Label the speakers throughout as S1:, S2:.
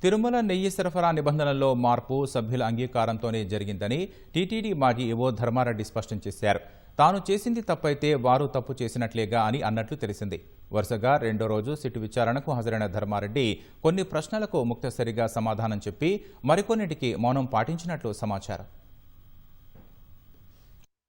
S1: తిరుమల నెయ్యి సరఫరా నిబంధనల్లో మార్పు సభ్యుల అంగీకారంతోనే జరిగిందని టీటీడీ మాజీ ఈవో ధర్మారెడ్డి స్పష్టం చేశారు. తాను చేసింది తప్పైతే వారు తప్పు చేసినట్లేగా అని అన్నట్లు తెలిసింది. వరుసగా రెండో రోజు సిట్ విచారణకు హాజరైన ధర్మారెడ్డి కొన్ని ప్రశ్నలకు ముక్తసరిగా సమాధానం చెప్పి మరికొన్నిటికి మౌనం పాటించినట్లు సమాచారం.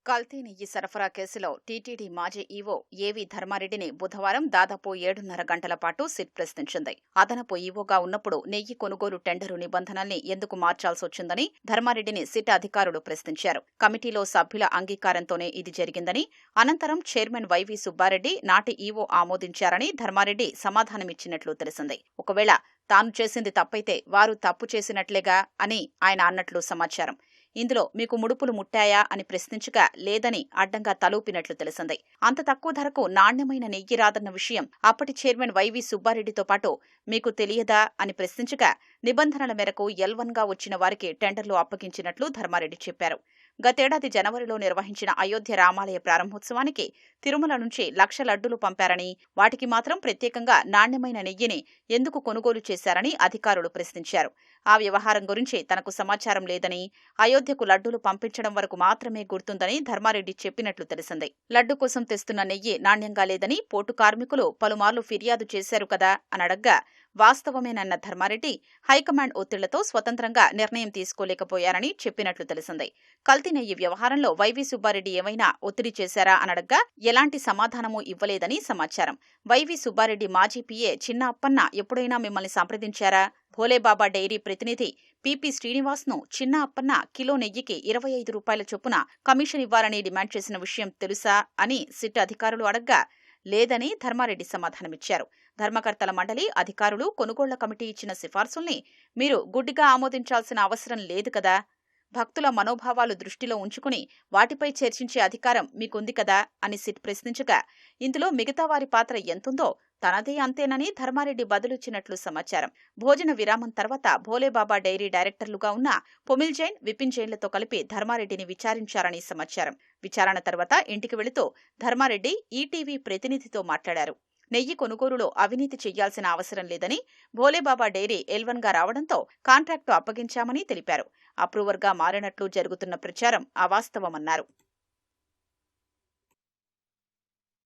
S2: కల్తీ నెయ్యి సరఫరా కేసులో టీటీడీ మాజీ ఈవో ఏవీ ధర్మారెడ్డిని బుధవారం దాదాపు 7.5 గంటల పాటు సిట్ ప్రశ్నించింది. అదనపు ఈవోగా ఉన్నప్పుడు నెయ్యి కొనుగోలు టెండరు నిబంధనల్ని ఎందుకు మార్చాల్సొచ్చిందని ధర్మారెడ్డిని సిట్ అధికారులు ప్రశ్నించారు. కమిటీలో సభ్యుల అంగీకారంతోనే ఇది జరిగిందని, అనంతరం చైర్మన్ వైవీ సుబ్బారెడ్డి నాటి ఈవో ఆమోదించారని ధర్మారెడ్డి సమాధానమిచ్చినట్లు తెలిసింది. ఒకవేళ తాను చేసింది తప్పైతే వారు తప్పు చేసినట్లేగా అని ఆయన అన్నట్లు సమాచారం. ఇందులో మీకు ముడుపులు ముట్టాయా అని ప్రశ్నించగా లేదని అడ్డంగా తలూపినట్లు తెలిసింది. అంత తక్కువ ధరకు నాణ్యమైన నెయ్యి రాదన్న విషయం అప్పటి చైర్మన్ వైవీ సుబ్బారెడ్డితో పాటు మీకు తెలియదా అని ప్రశ్నించగా నిబంధనల మేరకు L1గా వచ్చిన వారికి టెండర్లు అప్పగించినట్లు ధర్మారెడ్డి చెప్పారు. గతేడాది జనవరిలో నిర్వహించిన అయోధ్య రామాలయ ప్రారంభోత్సవానికి తిరుమల నుంచి 1,00,000 లడ్డూలు పంపారని, వాటికి మాత్రం ప్రత్యేకంగా నాణ్యమైన నెయ్యిని ఎందుకు కొనుగోలు చేశారని అధికారులు ప్రశ్నించారు. ఆ వ్యవహారం గురించి తనకు సమాచారం లేదని, అయోధ్యకు లడ్డూలు పంపించడం వరకు మాత్రమే గుర్తుందని ధర్మారెడ్డి చెప్పినట్లు తెలిసింది. లడ్డు కోసం తెస్తున్న నెయ్యి నాణ్యంగా లేదని పోటు కార్మికులు పలుమార్లు ఫిర్యాదు చేశారు కదా అని అడగ్గా వాస్తవమేనన్న ధర్మారెడ్డి హైకమాండ్ ఒత్తిళ్లతో స్వతంత్రంగా నిర్ణయం తీసుకోలేకపోయారని చెప్పినట్లు తెలిసింది. కల్తీ నెయ్యి వ్యవహారంలో వైవీ సుబ్బారెడ్డి ఏమైనా ఒత్తిడి చేశారా అనడగ్గా ఎలాంటి సమాధానమూ ఇవ్వలేదని సమాచారం. వైవీ సుబ్బారెడ్డి మాజీ పీఏ చిన్న అప్పన్న ఎప్పుడైనా మిమ్మల్ని సంప్రదించారా? భోలేబాబా డైరీ ప్రతినిధి పీపీ శ్రీనివాస్ను చిన్న అప్పన్న కిలో నెయ్యికి 25 రూపాయల చొప్పున కమిషన్ ఇవ్వాలని డిమాండ్ చేసిన విషయం తెలుసా అని సిట్ అధికారులు అడగ్గా లేదని ధర్మారెడ్డి సమాధానమిచ్చారు. ధర్మకర్తల మండలి అధికారులు కొనుగోళ్ల కమిటీ ఇచ్చిన సిఫార్సుల్ని మీరు గుడ్డిగా ఆమోదించాల్సిన అవసరం లేదు కదా. భక్తుల మనోభావాలు దృష్టిలో ఉంచుకుని వాటిపై చర్చించే అధికారం మీకుంది కదా అని సిట్ ప్రశ్నించగా ఇందులో మిగతా వారి పాత్ర ఎంతుందో తనదే అంతేనని ధర్మారెడ్డి బదులిచ్చినట్లు సమాచారం. భోజన విరామం తర్వాత భోలేబాబా డైరీ డైరెక్టర్లుగా ఉన్న పొమిల్ జైన్, విపిన్ జైన్లతో కలిపి ధర్మారెడ్డిని విచారించారని సమాచారం. విచారణ తర్వాత ఇంటికి వెళుతూ ధర్మారెడ్డి ఈటీవీ ప్రతినిధితో మాట్లాడారు. నెయ్యి కొనుగోలులో అవినీతి చెయ్యాల్సిన అవసరం లేదని, భోలేబాబా డైరీ L1గా రావడంతో కాంట్రాక్టు అప్పగించామని తెలిపారు. అప్రూవర్గా మారినట్లు జరుగుతున్న ప్రచారం అవాస్తవమన్నారు.